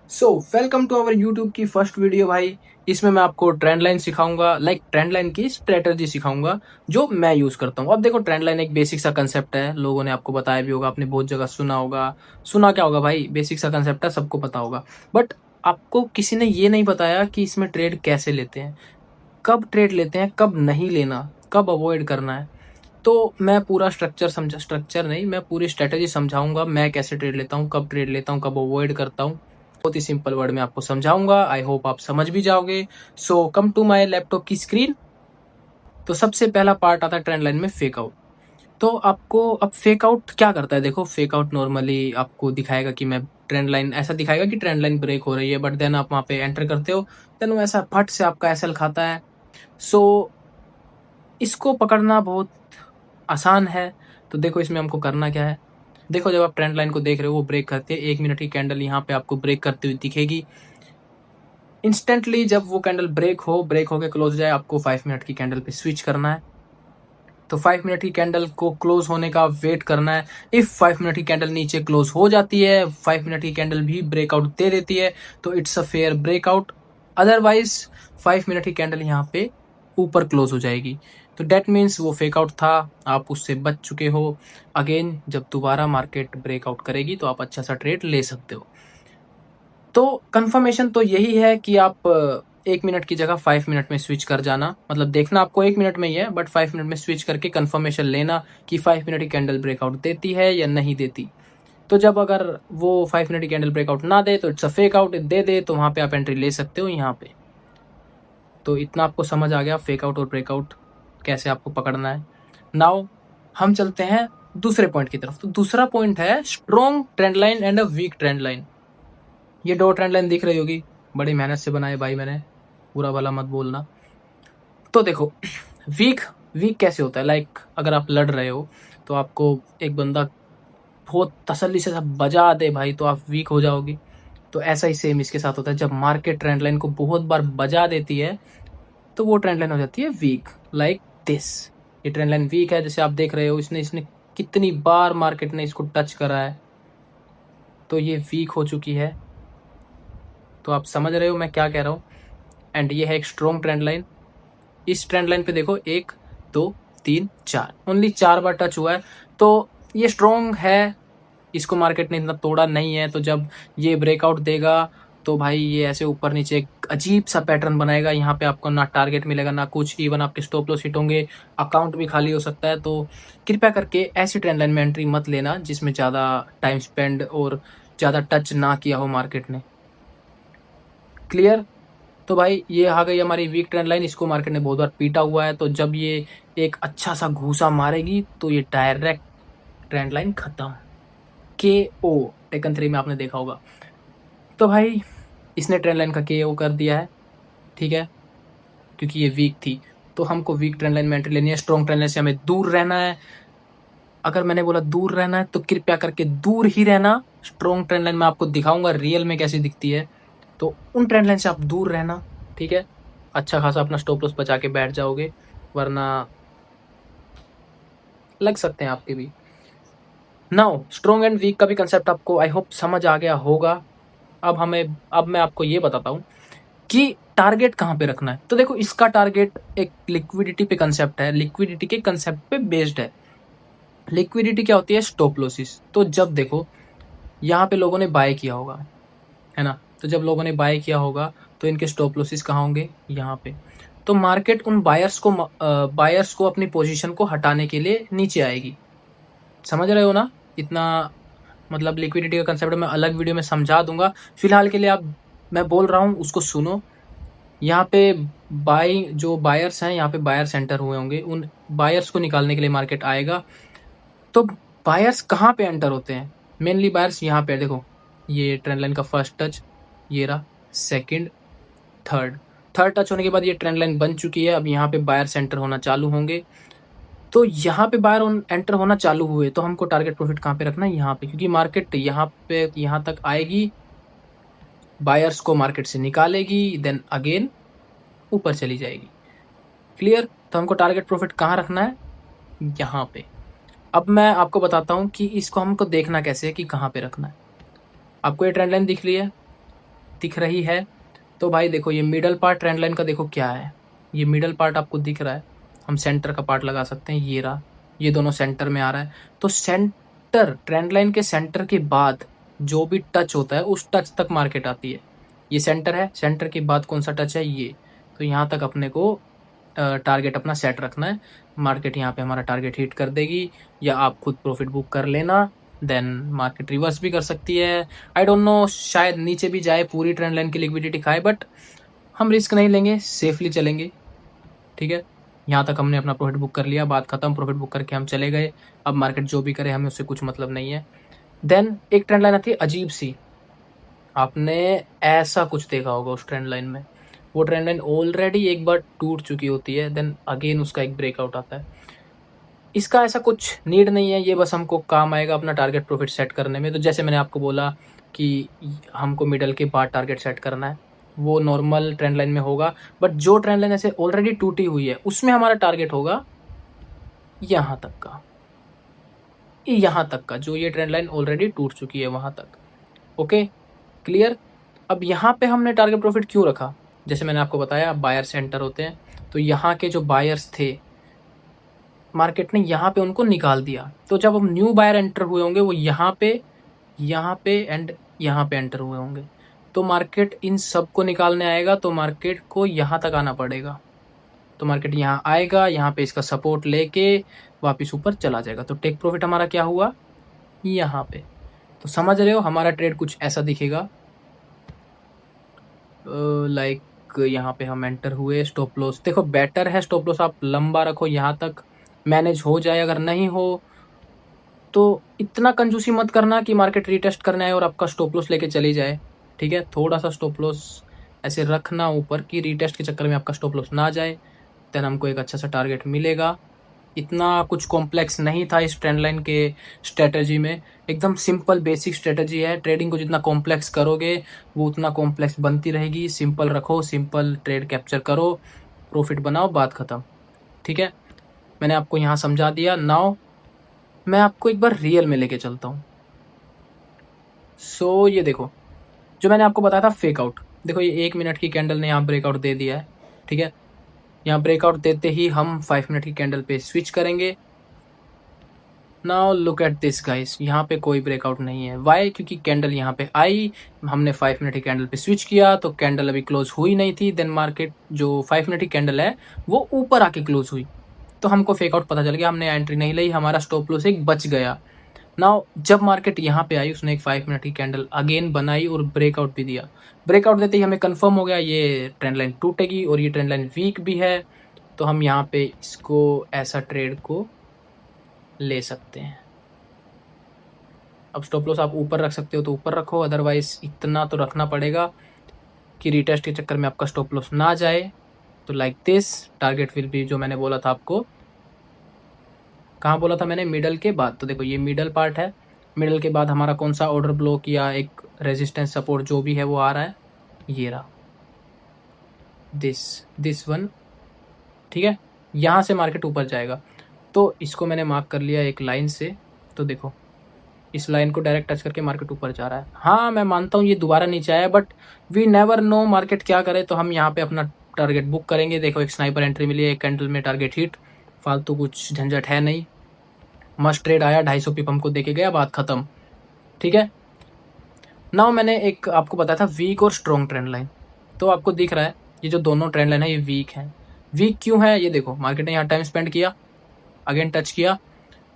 So welcome to our YouTube की first video भाई। इसमें मैं आपको ट्रेंड लाइन सिखाऊंगा, ट्रेंड लाइन की स्ट्रेटजी सिखाऊंगा जो मैं यूज करता हूँ। अब देखो, ट्रेंड लाइन एक बेसिक सा कंसेप्ट है, लोगों ने आपको बताया भी होगा, आपने बहुत जगह सुना होगा। सुना क्या होगा भाई, बेसिक सा कंसेप्ट है, सबको पता होगा। बट आपको किसी ने ये नहीं बताया कि इसमें ट्रेड कैसे लेते हैं, कब ट्रेड लेते हैं, कब नहीं लेना, कब अवॉइड करना है। तो मैं पूरा स्ट्रक्चर नहीं, मैं पूरी स्ट्रेटेजी समझाऊंगा, मैं कैसे ट्रेड लेता हूँ, कब ट्रेड लेता हूँ, कब अवॉइड करता हूँ। बहुत ही सिंपल वर्ड में आपको समझाऊंगा, आई होप आप समझ भी जाओगे। सो कम टू माय लैपटॉप की स्क्रीन। तो सबसे पहला पार्ट आता है ट्रेंड लाइन में, फेक आउट। तो आपको अब फेक आउट क्या करता है, देखो फेक आउट नॉर्मली आपको दिखाएगा कि मैं ट्रेंड लाइन, ऐसा दिखाएगा कि ट्रेंड लाइन ब्रेक हो रही है, बट देन आप वहां पे एंटर करते हो, देन वो ऐसा फट से आपका एसएल खाता है। सो इसको पकड़ना बहुत आसान है। तो देखो इसमें हमको करना क्या है। देखो जब आप ट्रेंड लाइन को देख रहे हो, वो ब्रेक करती है, 1 मिनट की कैंडल यहाँ पे आपको ब्रेक करती हुई दिखेगी। इंस्टेंटली जब वो कैंडल ब्रेक होके क्लोज हो जाए, आपको 5 मिनट की कैंडल पे स्विच करना है। तो 5 मिनट की कैंडल को क्लोज होने का वेट करना है। इफ 5 मिनट की कैंडल नीचे क्लोज हो जाती है, 5 मिनट की कैंडल भी ब्रेकआउट दे देती है, तो it's a fair breakout. Otherwise 5 minute की कैंडल यहाँ पे ऊपर क्लोज हो जाएगी, तो डेट मीन्स वो फेक आउट था, आप उससे बच चुके हो। अगेन जब दोबारा मार्केट ब्रेकआउट करेगी तो आप अच्छा सा ट्रेड ले सकते हो। तो कंफर्मेशन तो यही है कि आप 1 मिनट की जगह 5 मिनट में स्विच कर जाना, मतलब देखना आपको 1 मिनट में ही है, बट 5 मिनट में स्विच करके कंफर्मेशन लेना कि 5 मिनट की कैंडल ब्रेकआउट देती है या नहीं देती। तो जब अगर वो 5 मिनट की कैंडल ब्रेकआउट ना दे तो इट्स अ फेक आउट, दे दे तो वहां पे आप एंट्री ले सकते हो यहाँ पे। तो इतना आपको समझ आ गया फेक आउट और ब्रेकआउट कैसे आपको पकड़ना है। नाउ हम चलते हैं दूसरे पॉइंट की तरफ। तो दूसरा पॉइंट है strong trend line and a weak trend line. ये दो ट्रेंड लाइन दिख रही होगी, बड़ी मेहनत से बनाए भाई मैंने, बुरा भला मत बोलना। तो देखो वीक वीक कैसे होता है, अगर आप लड़ रहे हो तो आपको एक बंदा बहुत तसल्ली से सब बजा दे भाई, तो आप वीक हो जाओगे। तो ऐसा ही सेम इसके साथ होता है, जब मार्केट ट्रेंड लाइन को बहुत बार बजा देती है तो वो ट्रेंड लाइन हो जाती है वीक, लाइक दिस। ये ट्रेंड लाइन वीक है, जैसे आप देख रहे हो, इसने इसने कितनी बार मार्केट ने इसको टच करा है, तो ये वीक हो चुकी है। तो आप समझ रहे हो मैं क्या कह रहा हूँ। एंड ये है एक स्ट्रॉन्ग ट्रेंड लाइन। इस ट्रेंड लाइन पे देखो, 1 2 3 4, ओनली 4 बार टच हुआ है, तो ये स्ट्रॉन्ग है। इसको मार्केट ने इतना तोड़ा नहीं है, तो जब ये ब्रेकआउट देगा तो भाई ये ऐसे ऊपर नीचे एक अजीब सा पैटर्न बनाएगा। यहाँ पे आपको ना टारगेट मिलेगा ना कुछ, इवन आपके स्टॉप लॉस हिट होंगे, अकाउंट भी खाली हो सकता है। तो कृपया करके ऐसी ट्रेंड लाइन में एंट्री मत लेना जिसमें ज़्यादा टाइम स्पेंड और ज़्यादा टच ना किया हो मार्केट ने। क्लियर। तो भाई ये आ गई हमारी वीक ट्रेंड लाइन, इसको मार्केट ने बहुत बार पीटा हुआ है, तो जब ये एक अच्छा सा घूसा मारेगी तो ये डायरेक्ट ट्रेंड लाइन खत्म, के ओ, टेकन 3 में आपने देखा होगा। तो भाई इसने ट्रेंड लाइन का के ओ कर दिया है, ठीक है, क्योंकि ये वीक थी। तो हमको वीक ट्रेंड लाइन में एंट्री लेनी है, स्ट्रॉन्ग ट्रेंड लाइन से हमें दूर रहना है। अगर मैंने बोला दूर रहना है तो कृपया करके दूर ही रहना। स्ट्रॉन्ग ट्रेंड लाइन में आपको दिखाऊंगा रियल में कैसी दिखती है, तो उन ट्रेंड लाइन से आप दूर रहना, ठीक है। अच्छा खासा अपना स्टॉप लॉस बचा के बैठ जाओगे, वरना लग सकते हैं आपके भी। नाउ स्ट्रॉन्ग एंड वीक का भी कंसेप्ट आपको आई होप समझ आ गया होगा। अब मैं आपको ये बताता हूँ कि टारगेट कहाँ पे रखना है। तो देखो इसका टारगेट एक लिक्विडिटी पे कंसेप्ट है, लिक्विडिटी के कंसेप्ट पे बेस्ड है। लिक्विडिटी क्या होती है, स्टॉप लॉसेस। तो जब देखो यहाँ पे लोगों ने बाय किया होगा, है ना, तो जब लोगों ने बाय किया होगा तो इनके स्टॉप लॉसेस कहाँ होंगे, यहाँ पे। तो मार्केट उन बायर्स को अपनी पोजीशन को हटाने के लिए नीचे आएगी। समझ रहे हो ना इतना। मतलब लिक्विडिटी का कंसेप्ट मैं अलग वीडियो में समझा दूंगा, फिलहाल के लिए आप, मैं बोल रहा हूँ उसको सुनो। यहाँ पे जो बायर्स हैं, यहाँ पे बायर सेंटर हुए होंगे, उन बायर्स को निकालने के लिए मार्केट आएगा। तो बायर्स कहाँ पे एंटर होते हैं, मेनली बायर्स यहाँ पे देखो, ये ट्रेंड लाइन का फर्स्ट टच, ये रहा सेकंड, थर्ड। थर्ड टच होने के बाद ये ट्रेंड लाइन बन चुकी है, अब यहाँ पे बायर सेंटर होना चालू होंगे। तो यहाँ पे बायर एंटर होना चालू हुए तो हमको टारगेट प्रॉफिट कहाँ पे रखना है, यहाँ पे, क्योंकि मार्केट यहाँ तक आएगी, बायर्स को मार्केट से निकालेगी, देन अगेन ऊपर चली जाएगी। क्लियर। तो हमको टारगेट प्रॉफिट कहाँ रखना है, यहाँ पे। अब मैं आपको बताता हूँ कि इसको हमको देखना कैसे है कि कहाँ पे रखना है। आपको ये ट्रेंड लाइन दिख रही है, दिख रही है। तो भाई देखो ये मिडल पार्ट ट्रेंड लाइन का देखो क्या है, ये मिडल पार्ट आपको दिख रहा है, हम सेंटर का पार्ट लगा सकते हैं, ये रहा, ये दोनों सेंटर में आ रहा है। तो सेंटर, ट्रेंड लाइन के सेंटर के बाद जो भी टच होता है उस टच तक मार्केट आती है। ये सेंटर है, सेंटर के बाद कौन सा टच है, ये। तो यहाँ तक अपने को टारगेट अपना सेट रखना है। मार्केट यहाँ पे हमारा टारगेट हिट कर देगी, या आप खुद प्रॉफिट बुक कर लेना, देन मार्केट रिवर्स भी कर सकती है। आई डोंट नो, शायद नीचे भी जाए, पूरी ट्रेंड लाइन की लिक्विडिटी खाए, बट हम रिस्क नहीं लेंगे, सेफली चलेंगे। ठीक है, यहाँ तक हमने अपना प्रॉफिट बुक कर लिया, बात खत्म, प्रॉफिट बुक करके हम चले गए। अब मार्केट जो भी करे हमें उससे कुछ मतलब नहीं है। देन एक ट्रेंड लाइन आती है अजीब सी, आपने ऐसा कुछ देखा होगा उस ट्रेंड लाइन में, वो ट्रेंड लाइन ऑलरेडी एक बार टूट चुकी होती है, देन अगेन उसका एक ब्रेकआउट आता है। इसका ऐसा कुछ नीड नहीं है, ये बस हमको काम आएगा अपना टारगेट प्रॉफिट सेट करने में। तो जैसे मैंने आपको बोला कि हमको मिडल के बाद टारगेट सेट करना है, वो नॉर्मल ट्रेंड लाइन में होगा, बट जो ट्रेंड लाइन ऐसे ऑलरेडी टूटी हुई है उसमें हमारा टारगेट होगा यहाँ तक का, यहाँ तक का, जो ये ट्रेंड लाइन ऑलरेडी टूट चुकी है वहाँ तक। Okay, clear. अब यहाँ पे हमने टारगेट प्रॉफिट क्यों रखा, जैसे मैंने आपको बताया बायर सेंटर होते हैं, तो यहाँ के जो बायर्स थे मार्केट ने यहाँ पे उनको निकाल दिया। तो जब हम न्यू बायर एंटर हुए होंगे वो यहाँ पे एंड यहाँ पे एंटर हुए होंगे, तो मार्केट इन सब को निकालने आएगा, तो मार्केट को यहाँ तक आना पड़ेगा। तो मार्केट यहाँ आएगा, यहाँ पे इसका सपोर्ट लेके वापस ऊपर चला जाएगा। तो टेक प्रॉफिट हमारा क्या हुआ, यहाँ पे। तो समझ रहे हो, हमारा ट्रेड कुछ ऐसा दिखेगा, लाइक यहाँ पे हम एंटर हुए, स्टॉप लॉस देखो बेटर है, स्टॉप लॉस आप लंबा रखो, यहाँ तक मैनेज हो जाए, अगर नहीं हो तो इतना कंजूसी मत करना कि मार्केट रीटेस्ट करने आए और आपका स्टॉप लॉस लेके चली जाए। ठीक है, थोड़ा सा स्टॉप लॉस ऐसे रखना ऊपर कि रीटेस्ट के चक्कर में आपका स्टॉप लॉस ना जाए, देन हमको एक अच्छा सा टारगेट मिलेगा। इतना कुछ कॉम्प्लेक्स नहीं था इस ट्रेंड लाइन के स्ट्रेटजी में, एकदम सिंपल बेसिक स्ट्रेटजी है। ट्रेडिंग को जितना कॉम्प्लेक्स करोगे वो उतना कॉम्प्लेक्स बनती रहेगी। सिंपल रखो, सिंपल ट्रेड कैप्चर करो, प्रॉफिट बनाओ, बात खत्म। ठीक है, मैंने आपको यहाँ समझा दिया। नाउ मैं आपको एक बार रियल में लेके चलता हूँ। सो ये देखो, जो मैंने आपको बताया था फेक आउट, देखो ये 1 मिनट की कैंडल ने यहाँ ब्रेकआउट दे दिया है। ठीक है, यहाँ ब्रेकआउट देते ही हम 5 मिनट की कैंडल पे स्विच करेंगे। Now look at this guys, यहाँ पे कोई ब्रेकआउट नहीं है। वाई, क्योंकि कैंडल यहाँ पे आई, हमने 5 मिनट की कैंडल पे स्विच किया, तो कैंडल अभी क्लोज हुई नहीं थी, देन मार्केट जो 5 मिनट की कैंडल है वो ऊपर आके क्लोज हुई, तो हमको फेक आउट पता चल गया, हमने एंट्री नहीं ली, हमारा स्टॉप लॉस एक बच गया। नाउ जब मार्केट यहाँ पे आई उसने एक 5 मिनट की कैंडल अगेन बनाई और ब्रेकआउट भी दिया। ब्रेकआउट देते ही हमें कंफर्म हो गया ये ट्रेंड लाइन टूटेगी और ये ट्रेंड लाइन वीक भी है, तो हम यहाँ पे इसको ऐसा ट्रेड को ले सकते हैं। अब स्टॉप लॉस आप ऊपर रख सकते हो तो ऊपर रखो, अदरवाइज इतना तो रखना पड़ेगा कि रिटेस्ट के चक्कर में आपका स्टॉप लॉस ना जाए। तो like this target will be, जो मैंने बोला था आपको, कहाँ बोला था मैंने, मिडल के बाद। तो देखो ये मिडल पार्ट है, मिडल के बाद हमारा कौन सा ऑर्डर ब्लॉक या एक रेजिस्टेंस सपोर्ट जो भी है वो आ रहा है, ये रहा, दिस वन। ठीक है, यहाँ से मार्केट ऊपर जाएगा, तो इसको मैंने मार्क कर लिया एक लाइन से। तो देखो इस लाइन को डायरेक्ट टच करके मार्केट ऊपर जा रहा है। हाँ मैं मानता हूँ ये दोबारा नीचे आया, but we never know market क्या करे, तो हम यहाँ पे अपना टारगेट बुक करेंगे। देखो एक स्नाइपर एंट्री मिली है, एक कैंडल में टारगेट हिट, फालतू कुछ झंझट है नहीं, मस्ट ट्रेड आया, 250 पिप हमको देके गया, बात खत्म। ठीक है, नाउ मैंने एक आपको बताया था वीक और स्ट्रॉन्ग ट्रेंड लाइन, तो आपको दिख रहा है ये जो दोनों ट्रेंड लाइन है ये वीक है। वीक क्यों है, ये देखो मार्केट ने यहाँ टाइम स्पेंड किया, अगेन टच किया,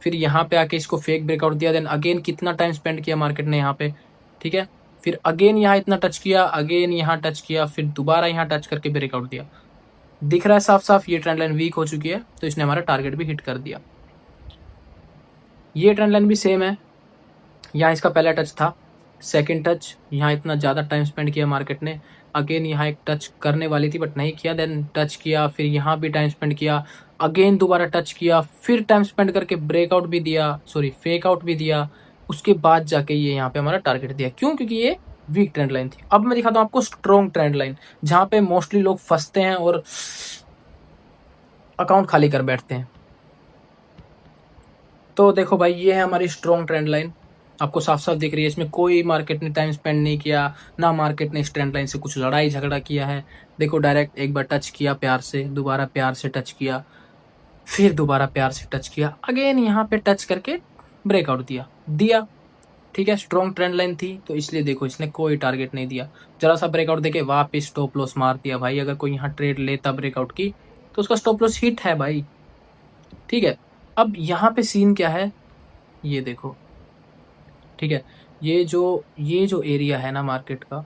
फिर यहाँ पे आके इसको फेक ब्रेकआउट दिया, देन अगेन कितना टाइम स्पेंड किया मार्केट ने यहाँ पे। ठीक है, फिर अगेन यहाँ इतना टच किया, अगेन यहाँ टच किया, फिर दोबारा यहाँ टच करके ब्रेकआउट दिया। दिख रहा है साफ साफ ये ट्रेंड लाइन वीक हो चुकी है, तो इसने हमारा टारगेट भी हिट कर दिया। ये ट्रेंड लाइन भी सेम है, यहाँ इसका पहला टच था, सेकंड टच, यहाँ इतना ज़्यादा टाइम स्पेंड किया मार्केट ने, अगेन यहाँ एक टच करने वाली थी बट नहीं किया, देन टच किया, फिर यहाँ भी टाइम स्पेंड किया, अगेन दोबारा टच किया, फिर टाइम स्पेंड करके ब्रेकआउट भी दिया, सॉरी फेक आउट भी दिया, उसके बाद जाके ये यहाँ पे हमारा टारगेट दिया। क्यों, क्योंकि ये वीक ट्रेंड लाइन थी। अब मैं दिखाता हूँ आपको स्ट्रॉन्ग ट्रेंड लाइन, जहाँ पे मोस्टली लोग फंसते हैं और अकाउंट खाली कर बैठते हैं। तो देखो भाई ये है हमारी स्ट्रॉन्ग ट्रेंड लाइन, आपको साफ साफ दिख रही है, इसमें कोई मार्केट ने टाइम स्पेंड नहीं किया, ना मार्केट ने इस ट्रेंड लाइन से कुछ लड़ाई झगड़ा किया है। देखो डायरेक्ट एक बार टच किया प्यार से, दोबारा प्यार से टच किया, फिर दोबारा प्यार से टच किया, अगेन यहाँ पे टच करके ब्रेकआउट दिया दिया। ठीक है, स्ट्रॉन्ग ट्रेंड लाइन थी तो इसलिए देखो इसने कोई टारगेट नहीं दिया, जरा सा ब्रेकआउट देके वापस स्टॉप लॉस मार दिया भाई। अगर कोई यहाँ ट्रेड लेता ब्रेकआउट की तो उसका स्टॉप लॉस हिट है भाई। ठीक है, अब यहाँ पे सीन क्या है ये देखो। ठीक है, ये जो एरिया है ना मार्केट का,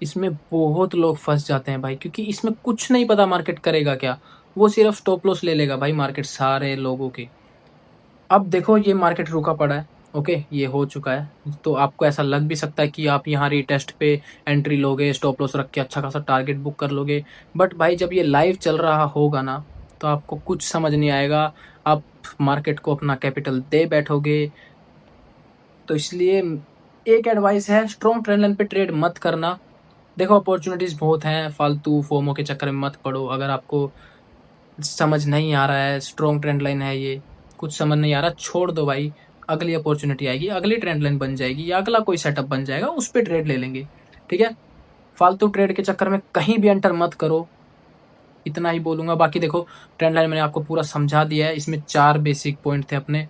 इसमें बहुत लोग फंस जाते हैं भाई, क्योंकि इसमें कुछ नहीं पता मार्केट करेगा क्या, वो सिर्फ स्टॉप लॉस ले लेगा भाई मार्केट सारे लोगों के। अब देखो ये मार्केट रुका पड़ा है, ओके ये हो चुका है, तो आपको ऐसा लग भी सकता है कि आप यहाँ रीटेस्ट पे एंट्री लोगे, स्टॉप लॉस रख के अच्छा खासा टारगेट बुक कर लोगे। बट भाई जब ये लाइव चल रहा होगा ना तो आपको कुछ समझ नहीं आएगा, आप मार्केट को अपना कैपिटल दे बैठोगे। तो इसलिए एक एडवाइस है, स्ट्रॉन्ग ट्रेंड लाइन पे ट्रेड मत करना। देखो अपॉर्चुनिटीज़ बहुत हैं, फालतू फोमो के चक्कर में मत पड़ो। अगर आपको समझ नहीं आ रहा है, स्ट्रॉन्ग ट्रेंड लाइन है ये, कुछ समझ नहीं आ रहा, छोड़ दो भाई, अगली अपॉर्चुनिटी आएगी, अगली ट्रेंड लाइन बन जाएगी या अगला कोई सेटअप बन जाएगा, उस पर ट्रेड ले लेंगे। ठीक है, फालतू ट्रेड के चक्कर में कहीं भी एंटर मत करो, इतना ही बोलूंगा। बाकी देखो ट्रेंड लाइन मैंने आपको पूरा समझा दिया है, इसमें 4 बेसिक पॉइंट थे अपने।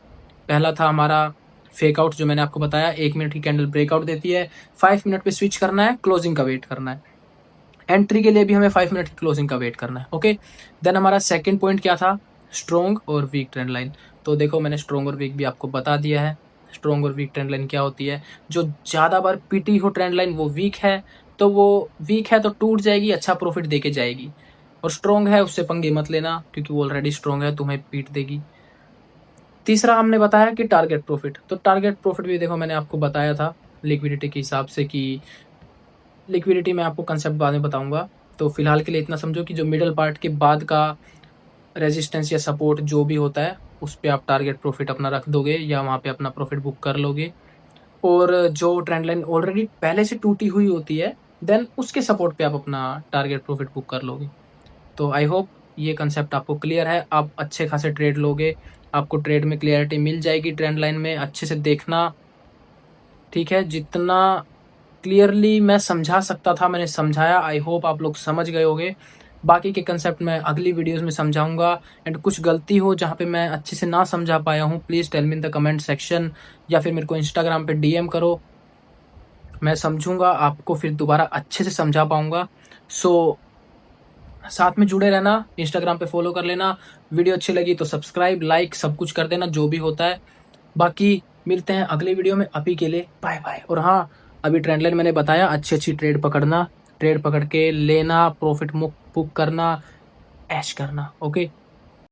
पहला था हमारा फेक आउट, जो मैंने आपको बताया, 1 मिनट की कैंडल ब्रेकआउट देती है, 5 मिनट पे स्विच करना है, क्लोजिंग का वेट करना है। एंट्री के लिए भी हमें 5 मिनट की क्लोजिंग का वेट करना है। ओके, देन हमारा सेकंड पॉइंट क्या था, स्ट्रॉन्ग और वीक ट्रेंड लाइन। तो देखो मैंने स्ट्रॉन्ग और वीक भी आपको बता दिया है। स्ट्रॉन्ग और वीक ट्रेंड लाइन क्या होती है, जो ज़्यादा बार पीटी हो ट्रेंड लाइन वो वीक है, तो वो वीक है तो टूट जाएगी, अच्छा प्रॉफिट देके जाएगी। और स्ट्रॉन्ग है उससे पंगे मत लेना, क्योंकि वो ऑलरेडी स्ट्रॉन्ग है, तुम्हें पीट देगी। तीसरा हमने बताया कि टारगेट प्रॉफिट, तो टारगेट प्रॉफिट भी देखो मैंने आपको बताया था लिक्विडिटी के हिसाब से, कि लिक्विडिटी मैं आपको कंसेप्ट बाद में बताऊंगा। तो फिलहाल के लिए इतना समझो कि जो मिडल पार्ट के बाद का रेजिस्टेंस या सपोर्ट जो भी होता है उस पर आप टारगेट प्रॉफिट अपना रख दोगे या वहाँ पे अपना प्रॉफिट बुक कर लोगे। और जो ट्रेंड लाइन ऑलरेडी पहले से टूटी हुई होती है देन उसके सपोर्ट पे आप अपना टारगेट प्रॉफिट बुक कर लोगे। तो आई होप ये कंसेप्ट आपको क्लियर है, आप अच्छे खासे ट्रेड लोगे, आपको ट्रेड में क्लियरिटी मिल जाएगी, ट्रेंड लाइन में अच्छे से देखना। ठीक है, जितना क्लियरली मैं समझा सकता था मैंने समझाया, आई होप आप लोग समझ गए होंगे। बाकी के कंसेप्ट मैं अगली वीडियोस में समझाऊंगा। एंड कुछ गलती हो जहाँ पे मैं अच्छे से ना समझा पाया हूँ, please tell me in the comment section, या फिर मेरे को इंस्टाग्राम पे डीएम करो, मैं समझूंगा, आपको फिर दोबारा अच्छे से समझा पाऊंगा। सो साथ में जुड़े रहना, इंस्टाग्राम पे फॉलो कर लेना, वीडियो अच्छी लगी तो सब्सक्राइब लाइक सब कुछ कर देना जो भी होता है। बाकी मिलते हैं अगले वीडियो में, अभी के लिए बाय बाय। और हाँ, अभी ट्रेंड लाइन मैंने बताया, अच्छी अच्छी ट्रेड पकड़ना, ट्रेड पकड़ के लेना, प्रॉफिट बुक करना, ऐश करना। ओके।